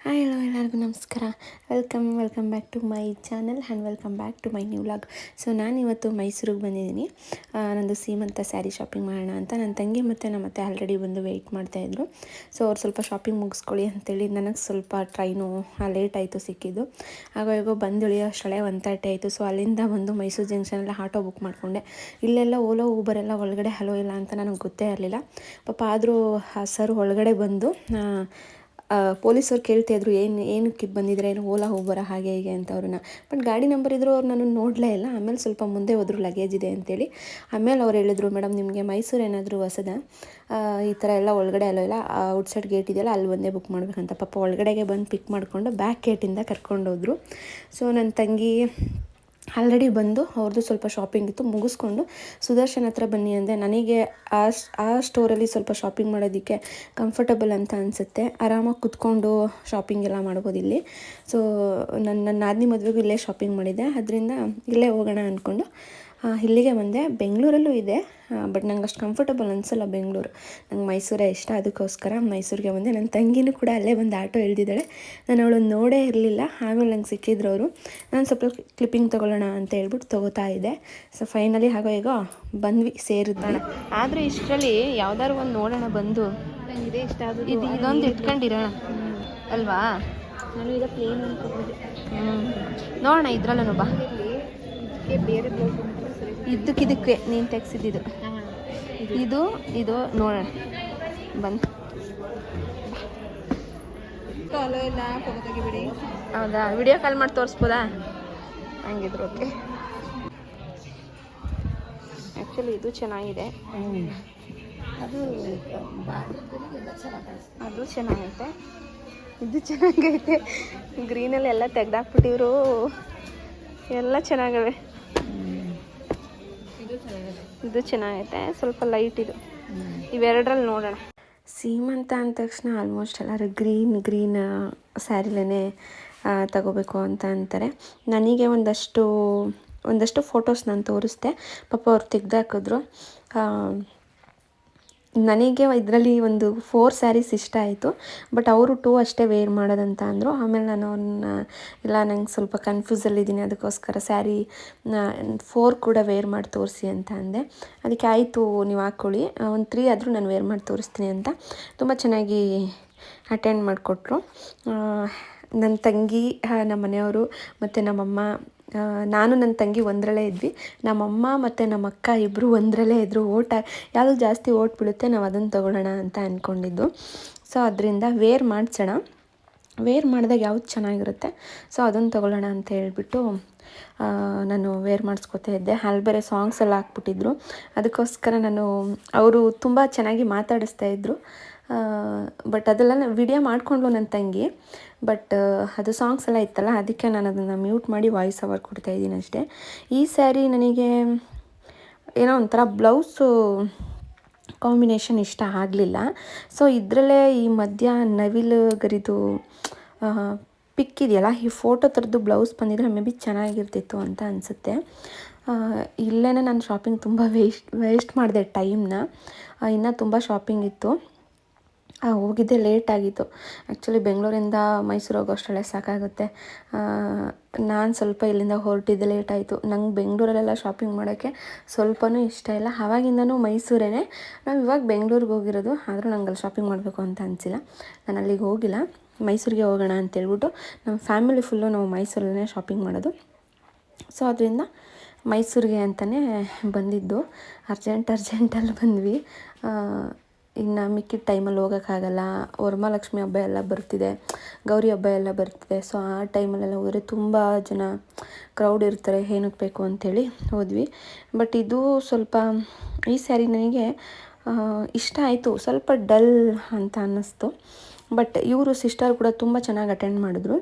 Hi hello ಎಲ್ಲರಿಗೂ ನಮಸ್ಕಾರ. Welcome back to my channel and welcome back to my new vlog. So ನಾನಿವತ್ತು ಮೈಸೂರಿಗೆ ಬಂದಿದ್ದೀನಿ. ನಂದು ಸೀಮಂತ ಸ್ಯಾರಿ ಶಾಪಿಂಗ್ ಮಾಡೋಣ ಅಂತ. ನನ್ನ ತಂಗಿ ಮತ್ತು ನಮ್ಮ ಅತ್ತೆ ಆಲ್ರೆಡಿ ಬಂದು ವೆಯ್ಟ್ ಮಾಡ್ತಾಯಿದ್ರು. ಸೊ ಅವ್ರು ಸ್ವಲ್ಪ ಶಾಪಿಂಗ್ ಮುಗಿಸ್ಕೊಳ್ಳಿ ಅಂತೇಳಿ ನನಗೆ ಸ್ವಲ್ಪ ಟ್ರೈನು ಲೇಟ್ ಆಯಿತು ಸಿಕ್ಕಿದ್ದು. ಆಗ ಬಂದು ಇಳಿಯೋಷ್ಟರಲ್ಲೇ 1:30 ಆಯಿತು. ಸೊ ಅಲ್ಲಿಂದ ಬಂದು ಮೈಸೂರು ಜಂಕ್ಷನಲ್ಲಿ ಆಟೋ ಬುಕ್ ಮಾಡಿಕೊಂಡೆ. ಇಲ್ಲೆಲ್ಲ ಓಲೋ ಊಬರೆಲ್ಲ ಒಳಗಡೆ ಹಲೋ ಇಲ್ಲ ಅಂತ ನನಗೆ ಗೊತ್ತೇ ಇರಲಿಲ್ಲ. ಪಾಪ ಆದರೂ ಸರ್ ಒಳಗಡೆ ಬಂದು ಪೊಲೀಸವ್ರು ಕೇಳ್ತಾಯಿದ್ರು ಏನಕ್ಕೆ ಬಂದಿದ್ರೆ, ಏನು ಓಲಾ ಊಬರ ಹಾಗೆ ಹೀಗೆ ಅಂತ ಅವ್ರನ್ನ. ಬಟ್ ಗಾಡಿ ನಂಬರ್ ಇದ್ದರೂ ಅವ್ರು ನನ್ನನ್ನು ನೋಡಲೇ ಇಲ್ಲ. ಆಮೇಲೆ ಸ್ವಲ್ಪ ಮುಂದೆ ಹೋದ್ರು ಲಗೇಜ್ ಇದೆ ಅಂತೇಳಿ. ಆಮೇಲೆ ಅವ್ರು ಹೇಳಿದ್ರು, ಮೇಡಮ್ ನಿಮಗೆ ಮೈಸೂರು ಏನಾದರೂ ಹೊಸದ, ಈ ಥರ ಎಲ್ಲ ಒಳಗಡೆ ಅಲ್ಲೋ ಇಲ್ಲ, ಔಟ್ಸೈಡ್ ಗೇಟ್ ಇದೆಯಲ್ಲ ಅಲ್ಲಿ ಒಂದೇ ಬುಕ್ ಮಾಡಬೇಕಂತ. ಪಾಪ ಒಳಗಡೆಗೆ ಬಂದು ಪಿಕ್ ಮಾಡಿಕೊಂಡು ಬ್ಯಾಕ್ ಗೇಟಿಂದ ಕರ್ಕೊಂಡೋದ್ರು. ಸೊ ನನ್ನ ತಂಗಿ ಆಲ್ರೆಡಿ ಬಂದು ಅವ್ರದ್ದು ಸ್ವಲ್ಪ ಶಾಪಿಂಗ್ ಇತ್ತು, ಮುಗಿಸ್ಕೊಂಡು ಸುದರ್ಶನ್ ಹತ್ರ ಬನ್ನಿ ಅಂದೆ. ನನಗೆ ಆ ಸ್ಟೋರಲ್ಲಿ ಸ್ವಲ್ಪ ಶಾಪಿಂಗ್ ಮಾಡೋದಕ್ಕೆ ಕಂಫರ್ಟಬಲ್ ಅಂತ ಅನಿಸುತ್ತೆ. ಆರಾಮಾಗಿ ಕುತ್ಕೊಂಡು ಶಾಪಿಂಗ್ ಎಲ್ಲ ಮಾಡ್ಬೋದು ಇಲ್ಲಿ. ಸೊ ನನ್ನ ನಾದಿನಿ ಮದುವೆಗೂ ಇಲ್ಲೇ ಶಾಪಿಂಗ್ ಮಾಡಿದ್ದೆ, ಅದರಿಂದ ಇಲ್ಲೇ ಹೋಗೋಣ ಅಂದ್ಕೊಂಡು ಇಲ್ಲಿಗೆ ಬಂದೆ. ಬೆಂಗಳೂರಲ್ಲೂ ಇದೆ, ಬಟ್ ನಂಗೆ ಅಷ್ಟು ಕಂಫರ್ಟಬಲ್ ಅನಿಸಲ್ಲ ಬೆಂಗಳೂರು. ನಂಗೆ ಮೈಸೂರೇ ಇಷ್ಟ, ಅದಕ್ಕೋಸ್ಕರ ಮೈಸೂರಿಗೆ ಬಂದೆ. ನನ್ನ ತಂಗಿನೂ ಕೂಡ ಅಲ್ಲೇ ಬಂದು ಆಟೋ ಎಳ್ದಿದ್ದಾಳೆ. ನಾನು ಅವಳನ್ನು ನೋಡೇ ಇರಲಿಲ್ಲ. ಆಮೇಲೆ ನಂಗೆ ಸಿಕ್ಕಿದ್ರು ಅವರು. ನಾನು ಸ್ವಲ್ಪ ಕ್ಲಿಪ್ಪಿಂಗ್ ತೊಗೊಳ್ಳೋಣ ಅಂತ ಹೇಳ್ಬಿಟ್ಟು ತೊಗೋತಾ ಇದ್ದೆ. ಸೊ ಫೈನಲಿ ಈಗ ಬಂದ್ವಿ, ಸೇರಿದ್ವಿ. ಆದರೆ ಇಷ್ಟರಲ್ಲಿ ಯಾವ್ದಾದ್ರು ಒಂದು ನೋಡೋಣ ಬಂದು. ಇದೇ ಇಷ್ಟ ಆಗೋದು. ಇದೊಂದು ಇಟ್ಕೊಂಡಿರೋಣ ಅಲ್ವಾ? ನಾನು ಈಗ ಪ್ಲೇನ್ ಅನ್ಕೋಬೋದು. ನೋಡೋಣ ಇದ್ರಲ್ಲೂ ಬಾ. ಬೇರೆ ಬ್ಲೌಸ್ ಇದಕ್ಕೆ ನೀನು ತೆಗ್ಸಿದ್ದು ಇದು ನೋಡೋಣ ಬಂದು. ಕಾಲು ಎಲ್ಲ ಫೋಟೋ ತೆಗಿಬಿಡಿ. ಹೌದಾ? ವಿಡಿಯೋ ಕಾಲ್ ಮಾಡಿ ತೋರಿಸ್ಬೋದಾ? ಹಂಗಿದ್ರು ಓಕೆ. ಆ್ಯಕ್ಚುಲಿ ಇದು ಚೆನ್ನಾಗಿದೆ, ಅದು ಚೆನ್ನಾಗೈತೆ, ಇದು ಚೆನ್ನಾಗೈತೆ. ಗ್ರೀನಲ್ಲಿ ಎಲ್ಲ ತೆಗ್ದಾಕ್ಬಿಟ್ಟಿದ್ರು, ಎಲ್ಲ ಚೆನ್ನಾಗವೆ. ಇದು ಚೆನ್ನಾಗೈತೆ, ಸ್ವಲ್ಪ ಲೈಟ್ ಇದು. ಇವೆರಡರಲ್ಲಿ ನೋಡೋಣ. ಸೀಮಂತ ಅಂದ ತಕ್ಷಣ ಆಲ್ಮೋಸ್ಟ್ ಎಲ್ಲರೂ ಗ್ರೀನ್ ಸ್ಯಾರಿಲೇ ತಗೋಬೇಕು ಅಂತ ಅಂತಾರೆ. ನನಗೆ ಒಂದಷ್ಟು ಫೋಟೋಸ್ ನಾನು ತೋರಿಸ್ದೆ, ಪಾಪ ಅವ್ರು ತೆಗ್ದಾಕಿದ್ರು. ನನಗೆ ಇದರಲ್ಲಿ ಒಂದು 4 ಸ್ಯಾರೀಸ್ ಇಷ್ಟ ಆಯಿತು, ಬಟ್ ಅವರು 2 ಅಷ್ಟೇ ವೇರ್ ಮಾಡೋದಂತ ಅಂದರು. ಆಮೇಲೆ ನಾನು ಅವ್ರನ್ನ ಇಲ್ಲ, ನಂಗೆ ಸ್ವಲ್ಪ ಕನ್ಫ್ಯೂಸಲ್ಲಿದ್ದೀನಿ, ಅದಕ್ಕೋಸ್ಕರ ಸ್ಯಾರಿ 4 ಕೂಡ ವೇರ್ ಮಾಡಿ ತೋರಿಸಿ ಅಂತ ಅಂದೆ. ಅದಕ್ಕೆ ಆಯಿತು, ನೀವು ಹಾಕ್ಕೊಳ್ಳಿ, ಒಂದು 3 ಆದರೂ ನಾನು ವೇರ್ ಮಾಡಿ ತೋರಿಸ್ತೀನಿ ಅಂತ ತುಂಬ ಚೆನ್ನಾಗಿ ಅಟೆಂಡ್ ಮಾಡಿಕೊಟ್ರು. ನನ್ನ ತಂಗಿ, ನಮ್ಮ ಮನೆಯವರು ಮತ್ತು ನಮ್ಮಮ್ಮ, ನಾನು ನನ್ನ ತಂಗಿ ಒಂದರಲ್ಲೇ ಇದ್ವಿ. ನಮ್ಮಮ್ಮ ಮತ್ತು ನಮ್ಮ ಅಕ್ಕ ಇಬ್ಬರು ಒಂದರಲ್ಲೇ ಇದ್ದರು. ಯಾವುದು ಜಾಸ್ತಿ ಓಟ್ ಬೀಳುತ್ತೆ ನಾವು ಅದನ್ನು ತೊಗೊಳ್ಳೋಣ ಅಂತ ಅಂದ್ಕೊಂಡಿದ್ದು. ಸೊ ಅದರಿಂದ ವೇರ್ ಮಾಡಿದಾಗ ಯಾವುದು ಚೆನ್ನಾಗಿರುತ್ತೆ, ಸೊ ಅದನ್ನು ತೊಗೊಳ್ಳೋಣ ಅಂತ ಹೇಳ್ಬಿಟ್ಟು ನಾನು ವೇರ್ ಮಾಡಿಸ್ಕೊತಾ ಇದ್ದೆ. ಅಲ್ಲಿ ಬೇರೆ ಸಾಂಗ್ಸ್ ಎಲ್ಲ ಹಾಕ್ಬಿಟ್ಟಿದ್ರು, ಅದಕ್ಕೋಸ್ಕರ ಅವರು ತುಂಬ ಚೆನ್ನಾಗಿ ಮಾತಾಡಿಸ್ತಾಯಿದ್ರು. ಬಟ್ ಅದೆಲ್ಲ ವಿಡಿಯೋ ಮಾಡಿಕೊಂಡ್ಲು ನನ್ನ ತಂಗಿ, ಬಟ್ ಅದು ಸಾಂಗ್ಸ್ ಎಲ್ಲ ಇತ್ತಲ್ಲ, ಅದಕ್ಕೆ ನಾನು ಅದನ್ನು ಮ್ಯೂಟ್ ಮಾಡಿ ವಾಯ್ಸ್ ಓವರ್ ಕೊಡ್ತಾಯಿದ್ದೀನಿ ಅಷ್ಟೇ. ಈ ಸ್ಯಾರಿ ನನಗೆ ಏನೋ ಒಂಥರ ಬ್ಲೌಸು ಕಾಂಬಿನೇಷನ್ ಇಷ್ಟ ಆಗಲಿಲ್ಲ. ಸೊ ಇದರಲ್ಲೇ ಈ ಮಧ್ಯ ನವಿಲು ಗರಿದು ಪಿಕ್ ಇದೆಯಲ್ಲ, ಈ ಫೋಟೋ ಥರದ್ದು ಬ್ಲೌಸ್ ಬಂದಿದ್ರೆ ಮೇ ಬಿ ಚೆನ್ನಾಗಿರ್ತಿತ್ತು ಅಂತ ಅನಿಸುತ್ತೆ. ಇಲ್ಲೇ ನಾನು ಶಾಪಿಂಗ್ ತುಂಬ ವೇಸ್ಟ್ ಮಾಡಿದೆ ಟೈಮ್ನ. ಇನ್ನೂ ತುಂಬ ಶಾಪಿಂಗ್ ಇತ್ತು, ಹೋಗಿದ್ದೆ ಲೇಟ್ ಆಗಿತ್ತು. ಆ್ಯಕ್ಚುಲಿ ಬೆಂಗಳೂರಿಂದ ಮೈಸೂರು ಹೋಗೋಷ್ಟರಲ್ಲೇ ಸಾಕಾಗುತ್ತೆ. ನಾನು ಸ್ವಲ್ಪ ಇಲ್ಲಿಂದ ಹೊರಟಿದ್ದೆ ಲೇಟ್ ಆಯಿತು. ನಂಗೆ ಬೆಂಗಳೂರಲ್ಲೆಲ್ಲ ಶಾಪಿಂಗ್ ಮಾಡೋಕ್ಕೆ ಸ್ವಲ್ಪನೂ ಇಷ್ಟ ಇಲ್ಲ. ಆವಾಗಿಂದನೂ ಮೈಸೂರೇ. ನಾವು ಇವಾಗ ಬೆಂಗಳೂರಿಗೆ ಹೋಗಿರೋದು, ಆದರೂ ನಂಗೆ ಅಲ್ಲಿ ಶಾಪಿಂಗ್ ಮಾಡಬೇಕು ಅಂತ ಅನಿಸಿಲ್ಲ. ನಾನು ಅಲ್ಲಿಗೆ ಹೋಗಿಲ್ಲ, ಮೈಸೂರಿಗೆ ಹೋಗೋಣ ಅಂತೇಳ್ಬಿಟ್ಟು ನಮ್ಮ ಫ್ಯಾಮಿಲಿ ಫುಲ್ಲು ನಾವು ಮೈಸೂರಲ್ಲೇ ಶಾಪಿಂಗ್ ಮಾಡೋದು. ಸೊ ಅದರಿಂದ ಮೈಸೂರಿಗೆ ಅಂತಲೇ ಬಂದಿದ್ದು. ಅರ್ಜೆಂಟಲ್ಲಿ ಬಂದ್ವಿ. ಇನ್ನು ಮಿಕ್ಕಿದ ಟೈಮಲ್ಲಿ ಹೋಗೋಕ್ಕಾಗಲ್ಲ. ವರಮಹಾಲಕ್ಷ್ಮಿ ಹಬ್ಬ ಎಲ್ಲ ಬರ್ತಿದೆ, ಗೌರಿ ಹಬ್ಬ ಎಲ್ಲ ಬರ್ತಿದೆ. ಸೊ ಆ ಟೈಮಲ್ಲೆಲ್ಲ ಹೋದರೆ ತುಂಬ ಜನ ಕ್ರೌಡ್ ಇರ್ತಾರೆ, ಏನಕ್ಕೆ ಬೇಕು ಅಂಥೇಳಿ ಹೋದ್ವಿ. ಬಟ್ ಇದು ಸ್ವಲ್ಪ, ಈ ಸ್ಯಾರಿ ನನಗೆ ಇಷ್ಟ ಆಯಿತು, ಸ್ವಲ್ಪ ಡಲ್ ಅಂತ ಅನ್ನಿಸ್ತು. ಬಟ್ ಇವರು ಸಿಸ್ಟರ್ ಕೂಡ ತುಂಬ ಚೆನ್ನಾಗಿ ಅಟೆಂಡ್ ಮಾಡಿದ್ರು.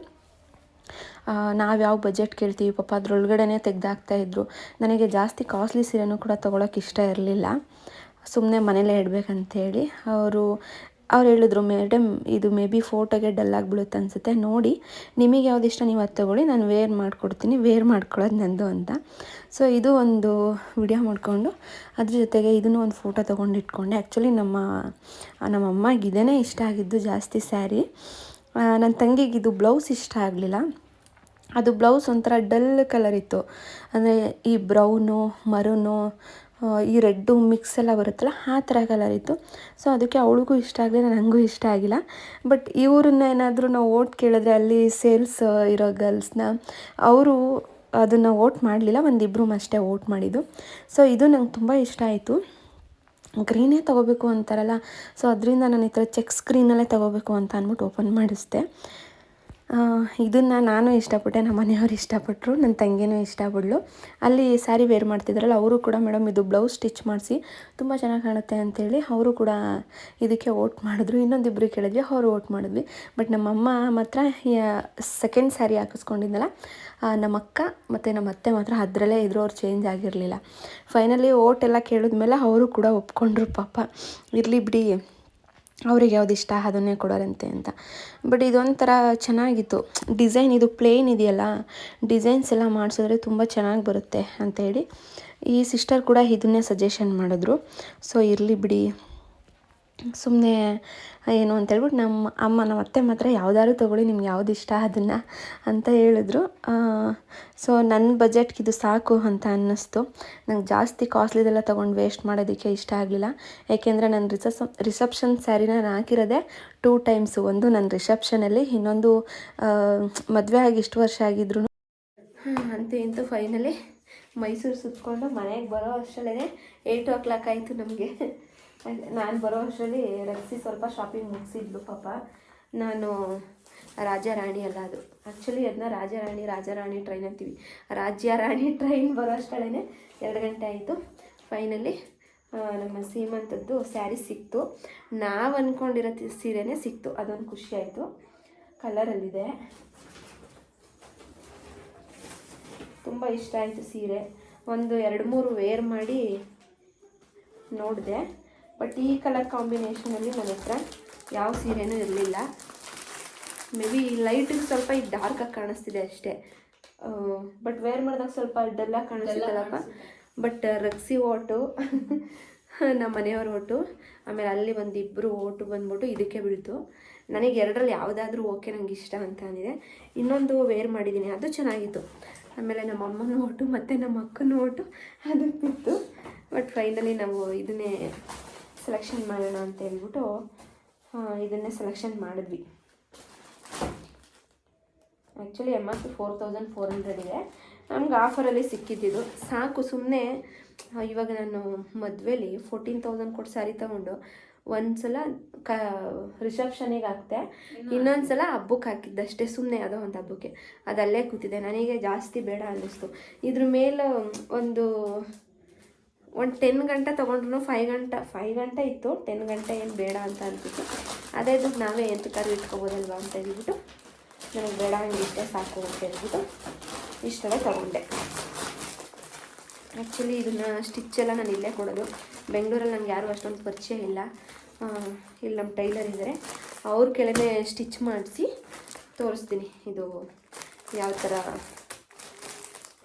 ನಾವು ಯಾವ ಬಜೆಟ್ ಕೇಳ್ತೀವಿ ಪಾಪ ಅದರೊಳಗಡೆ ತೆಗ್ದಾಕ್ತಾಯಿದ್ರು. ನನಗೆ ಜಾಸ್ತಿ ಕಾಸ್ಟ್ಲಿ ಸೀರೆನೂ ಕೂಡ ತೊಗೊಳಕ್ಕೆ ಇಷ್ಟ ಇರಲಿಲ್ಲ, ಸುಮ್ಮನೆ ಮನೇಲೇ ಇಡಬೇಕಂತೇಳಿ. ಅವ್ರು ಹೇಳಿದ್ರು, ಮೇಡಮ್ ಇದು ಮೇ ಬಿ ಫೋಟೋಗೆ ಡಲ್ ಆಗಿಬಿಡುತ್ತೆ ಅನಿಸುತ್ತೆ, ನೋಡಿ ನಿಮಗೆ ಯಾವ್ದು ಇಷ್ಟ ನೀವು ಅದು ತೊಗೊಳ್ಳಿ, ನಾನು ವೇರ್ ಮಾಡಿಕೊಡ್ತೀನಿ, ವೇರ್ ಮಾಡ್ಕೊಳ್ಳೋದು ನಂದು ಅಂತ. ಸೊ ಇದು ಒಂದು ವಿಡಿಯೋ ಮಾಡಿಕೊಂಡು ಅದ್ರ ಜೊತೆಗೆ ಇದನ್ನು ಒಂದು ಫೋಟೋ ತೊಗೊಂಡು ಇಟ್ಕೊಂಡೆ. ಆ್ಯಕ್ಚುಲಿ ನಮ್ಮ ಅಮ್ಮಗೆ ಇದೇ ಇಷ್ಟ ಆಗಿದ್ದು ಜಾಸ್ತಿ ಸ್ಯಾರಿ. ನನ್ನ ತಂಗಿಗೆ ಇದು ಬ್ಲೌಸ್ ಇಷ್ಟ ಆಗಲಿಲ್ಲ. ಅದು ಬ್ಲೌಸ್ ಒಂಥರ ಡಲ್ ಕಲರ್ ಇತ್ತು, ಅಂದರೆ ಈ ಬ್ರೌನು ಮರೂನು ಈ ರೆಡ್ಡು ಮಿಕ್ಸ್ ಎಲ್ಲ ಬರುತ್ತಲ್ಲ ಆ ಥರ ಕಲರ್ ಇತ್ತು. ಸೊ ಅದಕ್ಕೆ ಅವಳಿಗೂ ಇಷ್ಟ ಆಗಲಿಲ್ಲ, ನನಗೂ ಇಷ್ಟ ಆಗಿಲ್ಲ. ಬಟ್ ಇವ್ರನ್ನ ಏನಾದರೂ ನಾವು ಓಟ್ ಕೇಳಿದ್ರೆ ಅಲ್ಲಿ ಸೇಲ್ಸ್ ಇರೋ ಗರ್ಲ್ಸ್ನ ಅವರು ಅದನ್ನು ಓಟ್ ಮಾಡಲಿಲ್ಲ, ಒಂದಿಬ್ಬರು ಅಷ್ಟೇ ಓಟ್ ಮಾಡಿದ್ದು. ಸೊ ಇದು ನಂಗೆ ತುಂಬ ಇಷ್ಟ ಆಯಿತು. ಗ್ರೀನೇ ತೊಗೋಬೇಕು ಅಂತಾರಲ್ಲ, ಸೊ ಅದರಿಂದ ನಾನು ಈ ಥರ ಚೆಕ್ ಸ್ಕ್ರೀನಲ್ಲೇ ತೊಗೋಬೇಕು ಅಂತ ಅಂದ್ಬಿಟ್ಟು ಓಪನ್ ಮಾಡಿಸ್ದೆ. ಇದನ್ನು ನಾನು ಇಷ್ಟಪಟ್ಟೆ, ನಮ್ಮ ಮನೆಯವ್ರು ಇಷ್ಟಪಟ್ಟರು, ನನ್ನ ತಂಗಿನೂ ಇಷ್ಟಪಡ್ಳು. ಅಲ್ಲಿ ಸ್ಯಾರಿ ವೇರ್ ಮಾಡ್ತಿದ್ರಲ್ಲ ಅವರು ಕೂಡ ಮೇಡಮ್ ಇದು ಬ್ಲೌಸ್ ಸ್ಟಿಚ್ ಮಾಡಿಸಿ ತುಂಬ ಚೆನ್ನಾಗಿ ಕಾಣುತ್ತೆ ಅಂಥೇಳಿ ಅವರು ಕೂಡ ಇದಕ್ಕೆ ಓಟ್ ಮಾಡಿದ್ರು. ಇನ್ನೊಂದಿಬ್ಬರು ಕೇಳಿದ್ವಿ, ಅವರು ಓಟ್ ಮಾಡಿದ್ವಿ. ಬಟ್ ನಮ್ಮಮ್ಮ ಮಾತ್ರ ಸೆಕೆಂಡ್ ಸ್ಯಾರಿ ಹಾಕಿಸ್ಕೊಂಡಿದ್ನಲ್ಲ ನಮ್ಮ ಅಕ್ಕ ಮತ್ತು ನಮ್ಮ ಅತ್ತೆ ಮಾತ್ರ ಅದರಲ್ಲೇ ಇದ್ರು, ಅವ್ರು ಚೇಂಜ್ ಆಗಿರಲಿಲ್ಲ. ಫೈನಲಿ ಓಟ್ ಎಲ್ಲ ಕೇಳಿದ್ಮೇಲೆ ಅವರು ಕೂಡ ಒಪ್ಕೊಂಡ್ರು. ಪಾಪ ಇರಲಿ ಬಿಡಿ, ಅವ್ರಿಗೆ ಯಾವ್ದು ಇಷ್ಟ ಅದನ್ನೇ ಕೊಡೋರಂತೆ ಅಂತ. ಬಟ್ ಇದೊಂಥರ ಚೆನ್ನಾಗಿತ್ತು ಡಿಸೈನ್, ಇದು ಪ್ಲೇನ್ ಇದೆಯಲ್ಲ, ಡಿಸೈನ್ಸ್ ಎಲ್ಲ ಮಾಡಿಸಿದ್ರೆ ತುಂಬ ಚೆನ್ನಾಗಿ ಬರುತ್ತೆ ಅಂಥೇಳಿ ಈ ಸಿಸ್ಟರ್ ಕೂಡ ಇದನ್ನೇ ಸಜೆಷನ್ ಮಾಡಿದ್ರು. ಸೊ ಇರಲಿ ಬಿಡಿ ಸುಮ್ಮನೆ ಏನು ಅಂತೇಳ್ಬಿಟ್ಟು ನಮ್ಮ ಅತ್ತೆ ಮಾತ್ರ ಯಾವ್ದಾದ್ರು ತೊಗೊಳ್ಳಿ, ನಿಮ್ಗೆ ಯಾವ್ದು ಇಷ್ಟ ಅದನ್ನು ಅಂತ ಹೇಳಿದ್ರು. ಸೊ ನನ್ನ ಬಜೆಟ್ಗೆ ಇದು ಸಾಕು ಅಂತ ಅನ್ನಿಸ್ತು. ನಂಗೆ ಜಾಸ್ತಿ ಕಾಸ್ಟ್ಲಿದೆಲ್ಲ ತೊಗೊಂಡು ವೇಸ್ಟ್ ಮಾಡೋದಕ್ಕೆ ಇಷ್ಟ ಆಗಲಿಲ್ಲ. ಏಕೆಂದರೆ ನನ್ನ ರಿಸೆಪ್ಷನ್ ಸ್ಯಾರಿನ ನಾನು ಹಾಕಿರೋದೆ 2 ಟೈಮ್ಸು. ಒಂದು ನನ್ನ ರಿಸೆಪ್ಷನಲ್ಲಿ, ಇನ್ನೊಂದು ಮದುವೆ ಆಗಿ ಇಷ್ಟು ವರ್ಷ ಆಗಿದ್ರು ಅಂತೂ ಇಂತೂ ಫೈನಲಿ ಮೈಸೂರು ಸುತ್ತಕೊಂಡು ಮನೆಗೆ ಬರೋ ಅಷ್ಟರಲ್ಲೇ 8 ಆಯಿತು ನಮಗೆ. ನಾನು ಬರೋ ಅಷ್ಟರಲ್ಲಿ ರಕ್ಷಿ ಸ್ವಲ್ಪ ಶಾಪಿಂಗ್ ಮುಗಿಸಿದ್ಲು ಪಾಪ. ನಾನು ರಾಜಾರಾಣಿ ಅಲ್ಲ, ಅದು ಆ್ಯಕ್ಚುಲಿ ಅದನ್ನ ರಾಜಾರಾಣಿ ಟ್ರೈನ್ ಅಂತೀವಿ, ರಾಜ್ಯರಾಣಿ ಟ್ರೈನ್ ಬರೋ ಅಷ್ಟರಲ್ಲೇ 2 ಗಂಟೆ ಆಯಿತು. ಫೈನಲಿ ನಮ್ಮ ಸೀಮಂತದ್ದು ಸ್ಯಾರಿ ಸಿಕ್ತು. ನಾವು ಅಂದ್ಕೊಂಡಿರೋ ಸೀರೆನೇ ಸಿಕ್ತು, ಅದೊಂದು ಖುಷಿ ಆಯಿತು. ಕಲರಲ್ಲಿದೆ, ತುಂಬ ಇಷ್ಟ ಆಯಿತು ಸೀರೆ. ಒಂದು 2-3 ವೇರ್ ಮಾಡಿ ನೋಡಿದೆ, ಬಟ್ ಈ ಕಲರ್ ಕಾಂಬಿನೇಷನಲ್ಲಿ ನನ್ನ ಹತ್ರ ಯಾವ ಸೀರೆನೂ ಇರಲಿಲ್ಲ. ಮೇ ಬಿ ಲೈಟಿಗೆ ಸ್ವಲ್ಪ ಇದು ಡಾರ್ಕಾಗಿ ಕಾಣಿಸ್ತಿದೆ ಅಷ್ಟೇ, ಬಟ್ ವೇರ್ ಮಾಡಿದಾಗ ಸ್ವಲ್ಪ ಡಲ್ಲಾಗಿ ಕಾಣಿಸ್ತಿದ್ದಲ್ಲಪ್ಪ. ಬಟ್ ರಕ್ಸಿ ಓಟು ನಮ್ಮ ಮನೆಯವ್ರ ಓಟು, ಆಮೇಲೆ ಅಲ್ಲಿ ಒಂದಿಬ್ಬರು ಓಟು ಬಂದ್ಬಿಟ್ಟು ಇದಕ್ಕೆ ಬೀಳ್ತು. ನನಗೆ 2ರಲ್ಲಿ ಯಾವುದಾದ್ರೂ ಓಕೆ ನನಗೆ ಇಷ್ಟ ಅಂತ ಅಂದಿದೆ. ಇನ್ನೊಂದು ವೇರ್ ಮಾಡಿದ್ದೀನಿ, ಅದು ಚೆನ್ನಾಗಿತ್ತು. ಆಮೇಲೆ ನಮ್ಮ ಅಮ್ಮನ ಓಟು ಮತ್ತು ನಮ್ಮ ಅಕ್ಕನ ಓಟು ಅದಕ್ಕೆ ಬಿತ್ತು. ಬಟ್ ಫೈನಲಿ ನಾವು ಇದನ್ನೇ ಸೆಲೆಕ್ಷನ್ ಮಾಡೋಣ ಅಂತ ಹೇಳ್ಬಿಟ್ಟು ಇದನ್ನೇ ಸೆಲೆಕ್ಷನ್ ಮಾಡಿದ್ವಿ. ಆ್ಯಕ್ಚುಲಿ MRP 4400 ಇದೆ, ನಮ್ಗೆ ಆಫರಲ್ಲಿ ಸಿಕ್ಕಿದ್ದು ಸಾಕು. ಸುಮ್ಮನೆ ಇವಾಗ ನಾನು ಮದುವೆಲಿ 14,000 ಕೊಟ್ಟು ಸ್ಯಾರಿ ತೊಗೊಂಡು ಒಂದು ಸಲ ರಿಸೆಪ್ಷನಿಗೆ ಹಾಕ್ತೆ, ಇನ್ನೊಂದು ಸಲ ಹಬ್ಬಕ್ಕೆ ಹಾಕಿದ್ದಷ್ಟೇ, ಸುಮ್ಮನೆ ಯಾವುದೋ ಒಂದು ಹಬ್ಬಕ್ಕೆ ಅದಲ್ಲೇ ಕೂತಿದೆ. ನನಗೆ ಜಾಸ್ತಿ ಬೇಡ ಅನ್ನಿಸ್ತು. ಇದ್ರ ಮೇಲೆ ಒಂದು 10 ಗಂಟೆ ತೊಗೊಂಡ್ರು 5 ಗಂಟೆ ಇತ್ತು, 10 ಗಂಟೆ ಏನು ಬೇಡ ಅಂತ ಅನ್ಸಿತ್ತು. ಅದೇ ದುಡ್ಡು ನಾವೇ ಎಂತಕ್ಕಾದ್ರೂ ಇಟ್ಕೊಬೋದಲ್ವ ಅಂತ ಹೇಳ್ಬಿಟ್ಟು ನನಗೆ ಬೇಡ, ಹಂಗೆ ಇಷ್ಟೇ ಸಾಕು ಅಂತ ಹೇಳ್ಬಿಟ್ಟು ಇಷ್ಟವೇ ತೊಗೊಂಡೆ. ಆ್ಯಕ್ಚುಲಿ ಇದನ್ನು ಸ್ಟಿಚ್ಚೆಲ್ಲ ನಾನು ಇಲ್ಲೇ ಕೊಡೋದು. ಬೆಂಗಳೂರಲ್ಲಿ ನನಗೆ ಯಾರೂ ಅಷ್ಟೊಂದು ಪರಿಚಯ ಇಲ್ಲ. ಇಲ್ಲಿ ನಮ್ಮ ಟೈಲರ್ ಇದ್ದಾರೆ, ಅವ್ರ ಕೆಳಗೆ ಸ್ಟಿಚ್ ಮಾಡಿಸಿ ತೋರಿಸ್ತೀನಿ ಇದು ಯಾವ ಥರ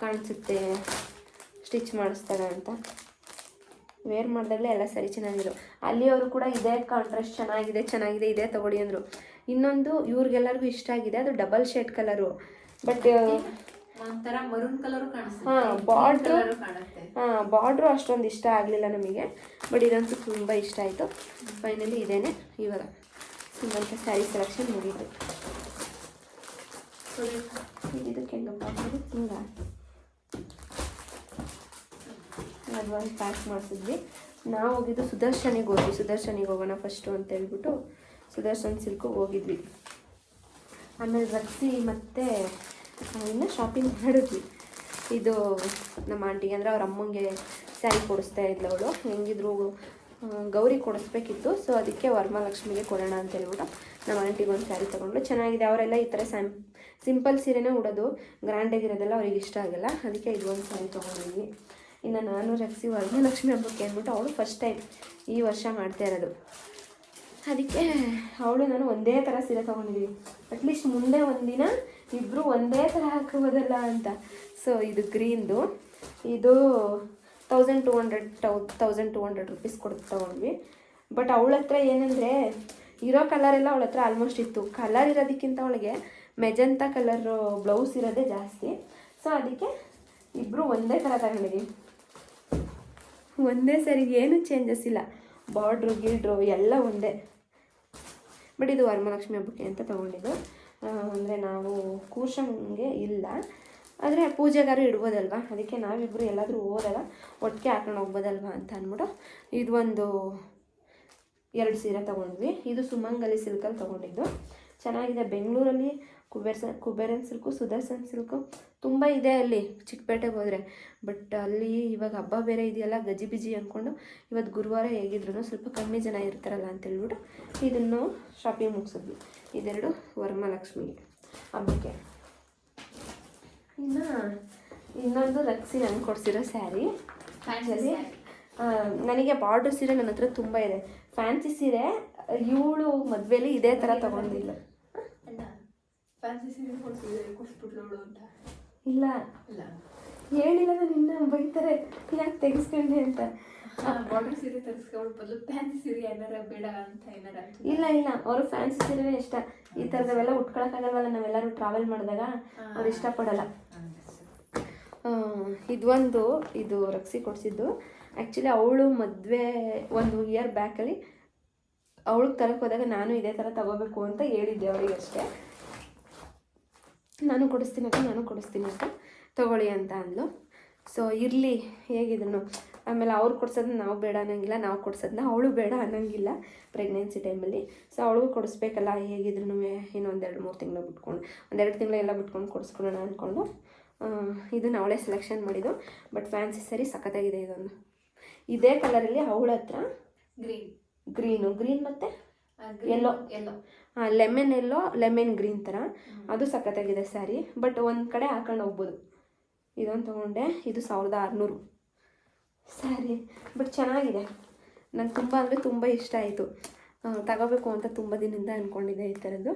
ಕಾಣಿಸುತ್ತೆ ಸ್ಟಿಚ್ ಮಾಡಿಸ್ತಾರೆ ಅಂತ. ವೇರ್ ಮಾಡಿದಾಗಲೇ ಎಲ್ಲ ಸರಿ ಚೆನ್ನಾಗಿರು. ಅಲ್ಲಿಯವರು ಕೂಡ ಇದೇ ಕಾಂಟ್ರಾಸ್ಟ್ ಚೆನ್ನಾಗಿದೆ ಇದೇ ತೊಗೊಳ್ಳಿ ಅಂದರು. ಇನ್ನೊಂದು ಇವ್ರಿಗೆಲ್ಲರಿಗೂ ಇಷ್ಟ ಆಗಿದೆ, ಅದು ಡಬಲ್ ಶೇಡ್ ಕಲರು. ಬಟ್ ಒಂಥರ ಮರೂನ್ ಕಲರು ಕಾಣಿಸುತ್ತೆ. ಬಾರ್ಡ್ರು ಅಷ್ಟೊಂದು ಇಷ್ಟ ಆಗಲಿಲ್ಲ ನಮಗೆ. ಬಟ್ ಇದಂತೂ ತುಂಬ ಇಷ್ಟ ಆಯಿತು. ಫೈನಲಿ ಇದೇನೆ ಇವಾಗ ಸಿಂಗಲ್ ಸ್ಯಾರಿ ಸೆಲೆಕ್ಷನ್ ಮುಗೀತು. ಇದಕ್ಕೆ ಹೆಂಗಪ್ಪ ಅಂದರೆ ಹಿಂಗ ಅಡ್ವಾನ್ಸ್ ಪ್ಯಾಕ್ ಮಾಡಿಸಿದ್ವಿ. ನಾವು ಹೋಗಿದ್ದು ಸುದರ್ಶನಿಗೆ ಹೋಗೋಣ ಫಸ್ಟು ಅಂತ ಹೇಳ್ಬಿಟ್ಟು ಸುದರ್ಶನ್ ಸಿಲ್ಕಿಗೆ ಹೋಗಿದ್ವಿ. ಆಮೇಲೆ ರಕ್ಸಿ ಮತ್ತು ಇನ್ನು ಶಾಪಿಂಗ್ ಮಾಡಿದ್ವಿ. ಇದು ನಮ್ಮ ಆಂಟಿಗೆ ಅಂದರೆ ಅವ್ರ ಅಮ್ಮಂಗೆ ಸ್ಯಾರಿ ಕೊಡಿಸ್ತಾ ಇದ್ಲು ಅವಳು. ಹೆಂಗಿದ್ರು ಗೌರಿ ಕೊಡಿಸ್ಬೇಕಿತ್ತು, ಸೊ ಅದಕ್ಕೆ ವರಮಹಾಲಕ್ಷ್ಮಿಗೆ ಕೊಡೋಣ ಅಂತ ಹೇಳ್ಬಿಟ್ಟು ನಮ್ಮ ಆಂಟಿಗೆ ಒಂದು ಸ್ಯಾರಿ ತೊಗೊಂಡ್ಲು. ಚೆನ್ನಾಗಿದೆ. ಅವರೆಲ್ಲ ಈ ಥರ ಸಿಂಪಲ್ ಸೀರೆನೇ ಉಡೋದು, ಗ್ರ್ಯಾಂಡಾಗಿರೋದೆಲ್ಲ ಅವ್ರಿಗೆ ಇಷ್ಟ ಆಗಲ್ಲ, ಅದಕ್ಕೆ ಇದು ಒಂದು ಸ್ಯಾರಿ ತೊಗೊಂಡಿದ್ವಿ. ಇನ್ನು ನಾನು ರಕ್ಷಿ ವರಮಹಾಲಕ್ಷ್ಮಿ ಹಬ್ಬಕ್ಕೆ ಅಂದ್ಬಿಟ್ಟು ಅವಳು ಫಸ್ಟ್ ಟೈಮ್ ಈ ವರ್ಷ ಮಾಡ್ತಾ ಇರೋದು, ಅದಕ್ಕೆ ಅವಳು ನಾನು ಒಂದೇ ಥರ ಸೀರೆ ತೊಗೊಂಡಿದ್ದೀವಿ. ಅಟ್ಲೀಸ್ಟ್ ಮುಂದೆ ಒಂದಿನ ಇಬ್ಬರು ಒಂದೇ ಥರ ಹಾಕೋಬೋದಲ್ಲ ಅಂತ. ಸೊ ಇದು ಗ್ರೀನ್ದು, ಇದು 1200 ರುಪೀಸ್ ಕೊಟ್ಟು ತೊಗೊಂಡ್ವಿ. ಬಟ್ ಅವಳ ಹತ್ರ ಏನಂದರೆ ಇರೋ ಕಲರೆಲ್ಲ ಅವಳ ಹತ್ರ ಆಲ್ಮೋಸ್ಟ್ ಇತ್ತು. ಕಲರ್ ಇರೋದಕ್ಕಿಂತ ಅವಳಿಗೆ ಮೆಜಂತಾ ಕಲರ್ ಬ್ಲೌಸ್ ಇರೋದೇ ಜಾಸ್ತಿ. ಸೊ ಅದಕ್ಕೆ ಇಬ್ಬರು ಒಂದೇ ಥರ ತಗೊಂಡಿದ್ದೀವಿ. ಒಂದೇ ಸರಿಗೆ ಏನೂ ಚೇಂಜಸ್ ಇಲ್ಲ, ಬಾರ್ಡ್ರು ಗಿಡ್ರು ಎಲ್ಲ ಒಂದೇ. ಬಟ್ ಇದು ವರಮಹಾಲಕ್ಷ್ಮಿ ಹಬ್ಬಕ್ಕೆ ಅಂತ ತೊಗೊಂಡಿದ್ದು. ಅಂದರೆ ನಾವು ಕೂರ್ಸಂಗೆ ಇಲ್ಲ, ಆದರೆ ಪೂಜೆಗಾರು ಇಡ್ಬೋದಲ್ವ, ಅದಕ್ಕೆ ನಾವಿಬ್ಬರು ಎಲ್ಲಾದರೂ ಹೋದಾಗ ಒಟ್ಟಿಗೆ ಹಾಕೊಂಡು ಹೋಗ್ಬೋದಲ್ವ ಅಂತ ಅಂದ್ಬಿಟ್ಟು ಇದು ಒಂದು 2 ಸೀರೆ ತೊಗೊಂಡ್ವಿ. ಇದು ಸುಮಂಗಲಿ ಸಿಲ್ಕಲ್ಲಿ ತೊಗೊಂಡಿದ್ದು. ಚೆನ್ನಾಗಿದೆ. ಬೆಂಗಳೂರಲ್ಲಿ ಕುಬೇರನ್ ಸಿಲ್ಕು, ಸುದರ್ಶನ್ ಸಿಲ್ಕು ತುಂಬ ಇದೆ ಅಲ್ಲಿ ಚಿಕ್ಕಪೇಟೆಗೆ ಹೋದರೆ. ಬಟ್ ಅಲ್ಲಿ ಇವಾಗ ಹಬ್ಬ ಬೇರೆ ಇದೆಯಲ್ಲ, ಗಜಿಬಿಜಿ ಅಂದ್ಕೊಂಡು ಇವತ್ತು ಗುರುವಾರ ಹೇಗಿದ್ರು ಸ್ವಲ್ಪ ಕಮ್ಮಿ ಜನ ಇರ್ತಾರಲ್ಲ ಅಂತೇಳ್ಬಿಟ್ಟು ಇದನ್ನು ಶಾಪಿಂಗ್ ಮುಗಿಸಿದ್ವಿ. ಇದೆರಡು ವರಮಹಾಲಕ್ಷ್ಮಿ ಹಬ್ಬಕ್ಕೆ. ಇನ್ನು ಇನ್ನೊಂದು ರಕ್ಷಿ ನಂಗೆ ಕೊಡಿಸಿರೋ ಸ್ಯಾರಿ. ಆ್ಯಕ್ಚುಲಿ ನನಗೆ ಬಾರ್ಡರ್ ಸೀರೆ ನನ್ನ ಹತ್ರ ತುಂಬ ಇದೆ. ಫ್ಯಾನ್ಸಿ ಸೀರೆ ಇವಳು ಮದುವೆಲಿ ಇದೇ ಥರ ತೊಗೊಂಡಿಲ್ಲ. ಫ್ಯಾನ್ಸಿ ಸೀರೆ ಕೊಡಿಸ್ಬಿಟ್ಲು ಅಂತ ಇಲ್ಲ ಹೇಳಿಲ್ಲ, ನಾನು ಇನ್ನೂ ಬೈತಾರೆ ಯಾಕೆ ತೆಗಿಸ್ಕೊಂಡೆ ಅಂತ. ಬಾರ್ಡರ್ ಸೀರೆ ತರಿಸ್ಕೊಳ್ಳೋ ಬದಲು ಫ್ಯಾನ್ಸಿ ಸೀರೆ ಏನಾರ ಬೇಡ ಅಂತ ಏನಾರ. ಇಲ್ಲ ಅವರು ಫ್ಯಾನ್ಸಿ ಸೀರೆನೇ ಇಷ್ಟ. ಈ ಥರದವೆಲ್ಲ ಉಟ್ಕೊಳಕ್ಕಾಗಲ್ವಲ್ಲ, ನಾವೆಲ್ಲರೂ ಟ್ರಾವೆಲ್ ಮಾಡಿದಾಗ ಅವ್ರು ಇಷ್ಟಪಡಲ್ಲ. ಇದು ರಕ್ಷಿ ಕೊಡಿಸಿದ್ದು. ಆ್ಯಕ್ಚುಲಿ ಅವಳು ಮದುವೆ 1 ಇಯರ್ ಬ್ಯಾಕಲ್ಲಿ ಅವಳಿಗೆ ತರಕ್ಕೆ ಹೋದಾಗ ನಾನು ಇದೇ ಥರ ತಗೋಬೇಕು ಅಂತ ಹೇಳಿದ್ದೆ ಅವಳಿಗಷ್ಟೇ. ನಾನು ಕೊಡಿಸ್ತೀನಿ ಅಂತ ತೊಗೊಳ್ಳಿ ಅಂತ ಅಂದ್ಲು. ಸೊ ಇರಲಿ ಹೇಗಿದ್ರು. ಆಮೇಲೆ ಅವ್ರು ಕೊಡ್ಸೋದನ್ನ ನಾವು ಬೇಡ ಅನ್ನೋಂಗಿಲ್ಲ, ನಾವು ಕೊಡ್ಸೋದನ್ನ ಅವಳು ಬೇಡ ಅನ್ನೋಂಗಿಲ್ಲ ಪ್ರೆಗ್ನೆನ್ಸಿ ಟೈಮಲ್ಲಿ. ಸೊ ಅವಳಿಗೂ ಕೊಡಿಸ್ಬೇಕಲ್ಲ ಹೇಗಿದ್ರು. ಇನ್ನೊಂದು 2-3 ತಿಂಗಳು ಬಿಟ್ಕೊಂಡು 1-2 ತಿಂಗಳೆಲ್ಲ ಬಿಟ್ಕೊಂಡು ಕೊಡಿಸ್ಕೊಳ್ಳೋಣ ಅಂದ್ಕೊಂಡು ಇದನ್ನು ಅವಳೇ ಸೆಲೆಕ್ಷನ್ ಮಾಡಿದ್ದು. ಬಟ್ ಫ್ಯಾನ್ಸಿ ಸರಿ ಸಖತ್ತಾಗಿದೆ. ಇದೊಂದು ಇದೇ ಕಲರಲ್ಲಿ ಅವಳ ಹತ್ರ ಗ್ರೀನ್ ಮತ್ತು ಎಲ್ಲೋ ಲೆಮನ್ ಗ್ರೀನ್ ಥರ ಅದು ಸಖತ್ತಾಗಿದೆ ಸ್ಯಾರಿ. ಬಟ್ ಒಂದು ಕಡೆ ಹಾಕೊಂಡು ಹೋಗ್ಬೋದು. ಇದೊಂದು ತೊಗೊಂಡೆ. ಇದು 1600 ಸ್ಯಾರಿ. ಬಟ್ ಚೆನ್ನಾಗಿದೆ. ನಂಗೆ ತುಂಬ ಅಂದರೆ ತುಂಬ ಇಷ್ಟ ಆಯಿತು. ತಗೋಬೇಕು ಅಂತ ತುಂಬ ದಿನದಿಂದ ಅಂದ್ಕೊಂಡಿದ್ದೆ ಈ ಥರದ್ದು.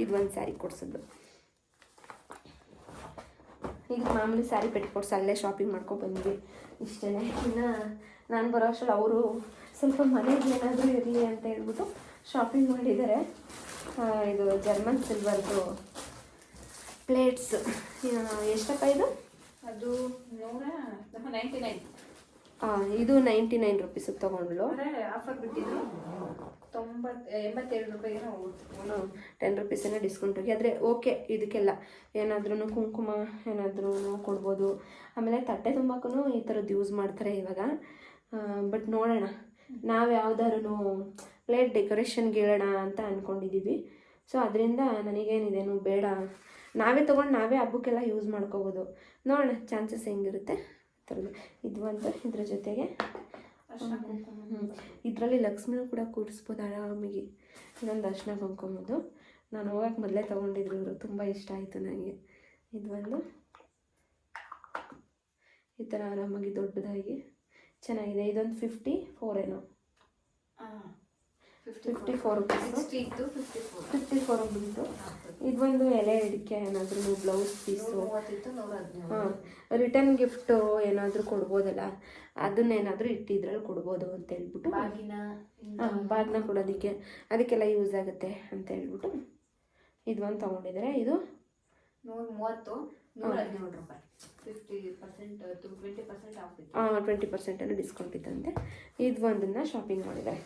ಇದು ಒಂದು ಸ್ಯಾರಿ ಕೊಡಿಸಿದ್ದು. ಈಗ ಮಾಮೂಲಿ ಸ್ಯಾರಿ ಪೆಟ್ಕೊಡ್ಸಿ ಅಲ್ಲೇ ಶಾಪಿಂಗ್ ಮಾಡ್ಕೊಂಡು ಬಂದ್ವಿ ಇಷ್ಟೇ. ಇನ್ನು ನಾನು ಬರೋ ಅಷ್ಟರಲ್ಲಿ ಅವರು ಸ್ವಲ್ಪ ಮನೆಗೆ ಏನಾದರೂ ಇರಲಿ ಅಂತ ಹೇಳ್ಬಿಟ್ಟು ಶಾಪಿಂಗ್ ಮಾಡಿದ್ದಾರೆ. ಇದು ಜರ್ಮನ್ ಸಿಲ್ವರ್ದು ಪ್ಲೇಟ್ಸ್. ಎಷ್ಟಪ್ಪ ಇದು? ಅದು 199. ಇದು 99 ರುಪೀಸಿಗೆ ತೊಗೊಂಡ್ಳು. ಆಫರ್ ಬಿಟ್ಟಿದ್ರು 87 ರೂಪಾಯಿಗೆ 10 ರುಪೀಸೇನೋ ಡಿಸ್ಕೌಂಟ್ ಹೋಗಿ. ಆದರೆ ಓಕೆ, ಇದಕ್ಕೆಲ್ಲ ಏನಾದ್ರೂ ಕುಂಕುಮ ಏನಾದ್ರೂ ಕೊಡ್ಬೋದು. ಆಮೇಲೆ ತಟ್ಟೆ ತುಂಬಕ್ಕೂ ಈ ಥರದ್ದು ಯೂಸ್ ಮಾಡ್ತಾರೆ ಇವಾಗ. ಬಟ್ ನೋಡೋಣ, ನಾವು ಯಾವ್ದಾದ್ರು ಪ್ಲೇಟ್ ಡೆಕೋರೇಷನ್ಗೆ ಹೇಳೋಣ ಅಂತ ಅಂದ್ಕೊಂಡಿದ್ದೀವಿ. ಸೊ ಅದರಿಂದ ನನಗೇನಿದೇನು ಬೇಡ, ನಾವೇ ತೊಗೊಂಡು ನಾವೇ ಹಬ್ಬಕ್ಕೆಲ್ಲ ಯೂಸ್ ಮಾಡ್ಕೋಬೋದು. ನೋಡೋಣ ಚಾನ್ಸಸ್ ಹೆಂಗಿರುತ್ತೆ ಥರದ್ದು. ಇದು ಒಂದು ಇದ್ರ ಜೊತೆಗೆ ಇದರಲ್ಲಿ ಲಕ್ಷ್ಮಿನೂ ಕೂಡ ಕೂರಿಸ್ಬೋದು ಆರಾಮಿಗೆ. ಇದೊಂದು ಅರ್ಶಿನ ಕುಂಕುಮದ್ದು ನಾನು ಹೋಗಕ್ಕೆ ಮೊದಲೇ ತೊಗೊಂಡಿದ್ರು ಇವರು, ತುಂಬ ಇಷ್ಟ ಆಯಿತು ನನಗೆ. ಇದು ಒಂದು ಈ ಥರ ಆರಾಮಾಗಿ ದೊಡ್ಡದಾಗಿ ಚೆನ್ನಾಗಿದೆ. ಇದೊಂದು 54 ಏನೋ 54 ರುಪೀಸು. 54 ರುಪೀಸು. ಇದೊಂದು ಎಲೆ ಅಡಿಕೆ ಏನಾದರೂ ಬ್ಲೌಸ್ ಪೀಸು. ರಿಟರ್ನ್ ಗಿಫ್ಟು ಏನಾದರೂ ಕೊಡ್ಬೋದಲ್ಲ, ಅದನ್ನೇನಾದರೂ ಇಟ್ಟಿದ್ರಲ್ಲಿ ಕೊಡ್ಬೋದು ಅಂತ ಹೇಳ್ಬಿಟ್ಟು. ಬಾಗಿನ ಕೊಡೋದಕ್ಕೆ ಅದಕ್ಕೆಲ್ಲ ಯೂಸ್ ಆಗುತ್ತೆ ಅಂತ ಹೇಳ್ಬಿಟ್ಟು ಇದು ಒಂದು ತೊಗೊಂಡಿದ್ದಾರೆ. ಇದು 117 ರೂಪಾಯಿ. 50% ಆಫ್ ಇತ್ತು. 20% ಡಿಸ್ಕೌಂಟ್ ಇತ್ತಂತೆ. ಇದು ಒಂದನ್ನು ಶಾಪಿಂಗ್ ಮಾಡಿದ್ದಾರೆ.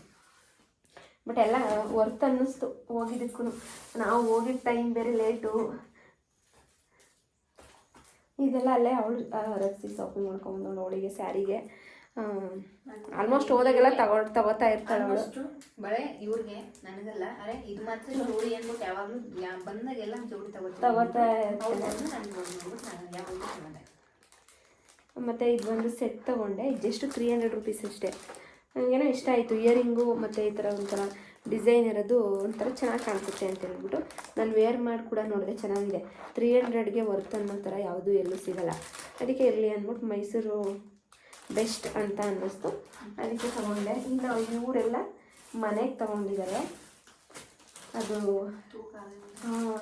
ಬಟ್ ಎಲ್ಲ ವರ್ತ್ ಅನ್ನಿಸ್ತು ಹೋಗಿದ್ದಕ್ಕೂ. ನಾವು ಹೋಗಿದ್ದ ಟೈಮ್ ಬೇರೆ ಲೇಟು. ಇದೆಲ್ಲ ಅಲ್ಲೇ ಅವಳು ರಕ್ಷಿ ಶಾಪಿಂಗ್ ಮಾಡ್ಕೊಂಡು ಅವಳಿಗೆ ಸ್ಯಾರಿಗೆ ಆಲ್ಮೋಸ್ಟ್ ಹೋದಾಗೆಲ್ಲ ತಗೋತಾ ಇರ್ತಾಳೆ ಅವಳು. ಬಳೆ ಇವ್ರಿಗೆ ನನಗಲ್ಲ, ಅರೆ ಇದು ಮಾತ್ರ ಜೋಡಿ ಅಂದ್ಬಿಟ್ಟು ಯಾವಾಗಲೂ ಬಂದಾಗೆಲ್ಲ ಜೋಡಿ ತಗೋತಾ ಇರ್ತಾಳೆ. ಮತ್ತು ಇದೊಂದು ಸೆಟ್ ತೊಗೊಂಡೆ. ಜಸ್ಟ್ 300 ರುಪೀಸ್ ಅಷ್ಟೇ. ನನಗೇನೋ ಇಷ್ಟ ಆಯಿತು. ಇಯರಿಂಗು ಮತ್ತು ಈ ಥರ ಒಂಥರ ಡಿಸೈನ್ ಇರೋದು ಒಂಥರ ಚೆನ್ನಾಗಿ ಕಾಣಿಸುತ್ತೆ ಅಂತ ಹೇಳ್ಬಿಟ್ಟು ನಾನು ವೇರ್ ಮಾಡಿ ಕೂಡ ನೋಡಿದೆ, ಚೆನ್ನಾಗಿದೆ. 300ಗೆ ವರ್ತ್ ಅನ್ನೋ ಥರ ಯಾವುದೂ ಎಲ್ಲೂ ಸಿಗೋಲ್ಲ. ಅದಕ್ಕೆ ಇರಲಿ ಅಂದ್ಬಿಟ್ಟು ಮೈಸೂರು ಬೆಸ್ಟ್ ಅಂತ ಅನ್ನಿಸ್ತು, ಅದಕ್ಕೆ ತೊಗೊಂಡೆ. ಇನ್ನು ಇವರೆಲ್ಲ ಮನೆಗೆ ತೊಗೊಂಡಿದ್ದಾರೆ. ಅದು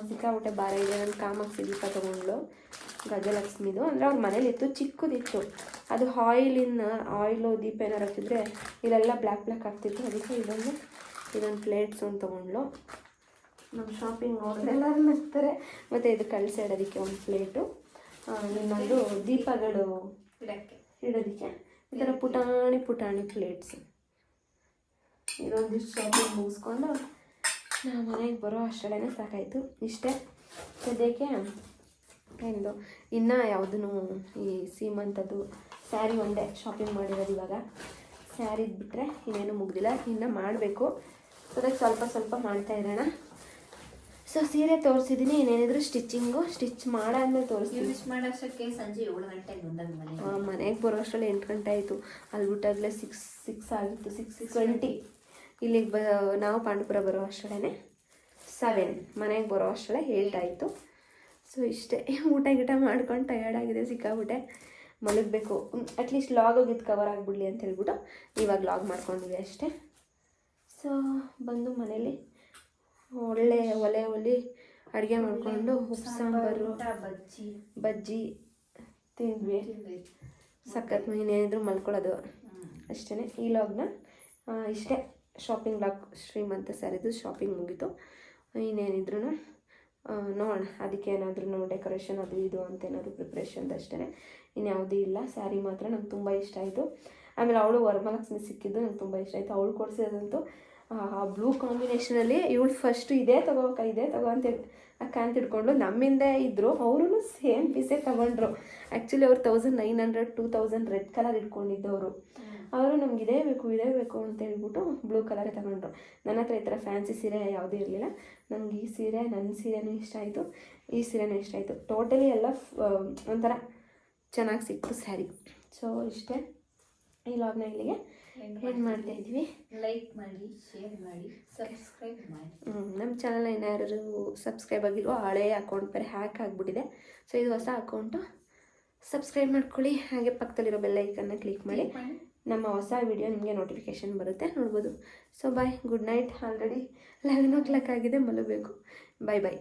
ಸಿಕ್ಕಾಬಿಟ್ಟೆ ಭಾರ ಇದೆ. ನನ್ನ ಕಾಮಾಕ್ಷಿ ದೀಪ ತೊಗೊಂಡ್ಳು, ಗಜಲಕ್ಷ್ಮಿದು. ಅಂದರೆ ಅವ್ರ ಮನೇಲಿತ್ತು, ಚಿಕ್ಕದಿತ್ತು. ಅದು ಆಯಿಲು ದೀಪ ಏನಾರು ಹಾಕಿದ್ರೆ ಇಲ್ಲೆಲ್ಲ ಬ್ಲ್ಯಾಕ್ ಆಗ್ತಿತ್ತು. ಅದಕ್ಕೆ ಇದೊಂದು ಇದೊಂದು ಪ್ಲೇಟ್ಸ್ ಒಂದು ತೊಗೊಂಡ್ಲು. ನಮ್ಮ ಶಾಪಿಂಗ್ ನೋಡಿದ್ರೆಲ್ಲರೂ ನಗ್ತಾರೆ. ಮತ್ತು ಇದು ಕಳಿಸಿಡೋದಕ್ಕೆ ಒಂದು ಪ್ಲೇಟು, ಇನ್ನೊಂದು ದೀಪಗಳು ಇಡೋದಕ್ಕೆ ಈ ಥರ ಪುಟಾಣಿ ಪ್ಲೇಟ್ಸ್. ಇದೊಂದಿಷ್ಟು ಶಾಪಿಂಗ್ ಮುಗಿಸ್ಕೊಂಡು ನಾವು ಮನೆಗೆ ಬರೋ ಅಷ್ಟರಲ್ಲೇ ಸಾಕಾಯಿತು. ಇಷ್ಟೇ ಸದ್ಯಕ್ಕೆ. ಎಂದು ಇನ್ನೂ ಯಾವುದೂ ಈ ಸೀಮಂತದ್ದು ಸ್ಯಾರಿ ಒಂದೇ ಶಾಪಿಂಗ್ ಮಾಡಿರೋದು. ಇವಾಗ ಸ್ಯಾರಿದು ಬಿಟ್ಟರೆ ಇನ್ನೇನು ಮುಗ್ದಿಲ್ಲ, ಇನ್ನೂ ಮಾಡಬೇಕು. ಸೊ ಅದಕ್ಕೆ ಸ್ವಲ್ಪ ಮಾಡ್ತಾ ಇರೋಣ. ಸೊ ಸೀರೆ ತೋರಿಸಿದ್ದೀನಿ, ಇನ್ನೇನಿದ್ರು ಸ್ಟಿಚ್ ಮಾಡಾದ್ಮೇಲೆ ತೋರಿಸ್ತೀನಿ. ಮಾಡೋಷ್ಟಕ್ಕೆ ಸಂಜೆ 7 ಗಂಟೆಗೆ ಬಂದಾಗ ಮನೆಗೆ ಬರೋ ಅಷ್ಟರಲ್ಲಿ 8 ಗಂಟೆ ಆಯಿತು. ಅಲ್ಲಿ ಬಿಟ್ಟಾಗಲೇ 6 ಆಗಿತ್ತು, 6:20. ಇಲ್ಲಿಗೆ ನಾವು ಪಾಂಡುಪುರ ಬರೋ ಅಷ್ಟರಲ್ಲೇ 7, ಮನೆಗೆ ಬರೋ ಅಷ್ಟರಲ್ಲೇ 8 ಆಯಿತು. ಸೊ ಇಷ್ಟೇ. ಊಟ ಮಾಡ್ಕೊಂಡು ಟಯರ್ಡ್ ಆಗಿದೆ ಸಿಕ್ಕಾಬಿಟ್ಟೆ, ಮಲಗಬೇಕು. ಅಟ್ಲೀಸ್ಟ್ ಲಾಗ್ ಹೋಗಿದ್ದು ಕವರ್ ಆಗಿಬಿಡ್ಲಿ ಅಂತ ಹೇಳ್ಬಿಟ್ಟು ಇವಾಗ ಲಾಗ್ ಮಾಡ್ಕೊಂಡಿದ್ವಿ ಅಷ್ಟೇ. ಸೊ ಬಂದು ಮನೇಲಿ ಒಳ್ಳೆ ಒಲೆ ಅಡುಗೆ ಮಾಡಿಕೊಂಡು ಉಪ್ಪು ಸಾಂಬಾರು ಬಜ್ಜಿ ತಿಂದ್ವಿ. ಸಖತ್. ಇನ್ನೇನಿದ್ರು ಮಲ್ಕೊಳ್ಳೋದು ಅಷ್ಟೇ. ಈ ಲಾಗ್ನ ಇಷ್ಟೇ. ಶಾಪಿಂಗ್ ಲಾಗ್ ಶ್ರೀಮಂತ ಸ್ಯಾರಿದು ಶಾಪಿಂಗ್ ಮುಗೀತು. ಇನ್ನೇನಿದ್ರು ನೋಡೋಣ, ಅದಕ್ಕೆ ಏನಾದ್ರೂ ಡೆಕೋರೇಷನ್ ಅದು ಇದು ಅಂತ ಏನಾದರೂ ಪ್ರಿಪ್ರೇಷನ್ ಅಷ್ಟೇ, ಇನ್ಯಾವುದೂ ಇಲ್ಲ. ಸ್ಯಾರಿ ಮಾತ್ರ ನಂಗೆ ತುಂಬ ಇಷ್ಟ ಆಯಿತು. ಆಮೇಲೆ ಅವಳು ವರಮಹಾಲಕ್ಷ್ಮಿ ಸಿಕ್ಕಿದ್ದು ನಂಗೆ ತುಂಬ ಇಷ್ಟ ಆಯಿತು. ಅವಳು ಕೊಡಿಸಿದಂತೂ ಆ ಬ್ಲೂ ಕಾಂಬಿನೇಷನಲ್ಲಿ ಇವಳು ಫಸ್ಟು ಇದೇ ತಗೋ ಅಂತ ಅಕ್ಕ ಅಂತ ಹಿಡ್ಕೊಂಡು ನಮ್ಮಿಂದ ಇದ್ದರು. ಅವರು ಸೇಮ್ ಪೀಸೇ ತೊಗೊಂಡ್ರು. ಆ್ಯಕ್ಚುಲಿ ಅವ್ರು 1900 2000 ರೆಡ್ ಕಲರ್ ಇಟ್ಕೊಂಡಿದ್ದವರು. ಅವರು ನಮ್ಗೆ ಇದೇ ಬೇಕು ಅಂತ ಹೇಳ್ಬಿಟ್ಟು ಬ್ಲೂ ಕಲರೇ ತಗೊಂಡ್ರು. ನನ್ನ ಹತ್ರ ಈ ಥರ ಫ್ಯಾನ್ಸಿ ಸೀರೆ ಯಾವುದೂ ಇರಲಿಲ್ಲ. ನನಗೆ ಈ ಸೀರೆ, ನನ್ನ ಸೀರೆನೂ ಇಷ್ಟ ಆಯಿತು, ಈ ಸೀರೆನೂ ಇಷ್ಟ ಆಯಿತು. ಟೋಟಲಿ ಎಲ್ಲ ಒಂಥರ ಚೆನ್ನಾಗಿ ಸಿಕ್ತು ಸ್ಯಾರಿ. ಸೊ ಇಷ್ಟೇ. ಈ ಲಾಗ್ನ ಇಲ್ಲಿಗೆ ಏನು ಮಾಡ್ತಾಯಿದ್ವಿ. ಲೈಕ್ ಮಾಡಿ, ಶೇರ್ ಮಾಡಿ, ಸಬ್ಸ್ಕ್ರೈಬ್ ಮಾಡಿ. ನಮ್ಮ ಚಾನಲ್ನ ಇನ್ಯಾರು ಸಬ್ಸ್ಕ್ರೈಬ್ ಆಗಿಲ್ವೋ, ಹಳೆಯ ಅಕೌಂಟ್ ಬೇರೆ ಹ್ಯಾಕ್ ಆಗಿಬಿಟ್ಟಿದೆ. ಸೊ ಇದು ಹೊಸ ಅಕೌಂಟು, ಸಬ್ಸ್ಕ್ರೈಬ್ ಮಾಡ್ಕೊಳ್ಳಿ. ಹಾಗೆ ಪಕ್ಕದಲ್ಲಿರೋ ಬೆಲ್ ಐಕನ್ನ ಕ್ಲಿಕ್ ಮಾಡಿ. ನಮ್ಮ ಹೊಸ ವಿಡಿಯೋ ನಿಮಗೆ ನೋಟಿಫಿಕೇಷನ್ ಬರುತ್ತೆ, ನೋಡ್ಬೋದು. So bye, good night. Already 11 o'clock ಆಗಿದೆ, ಮಲಗಬೇಕು. ಬಾಯ್.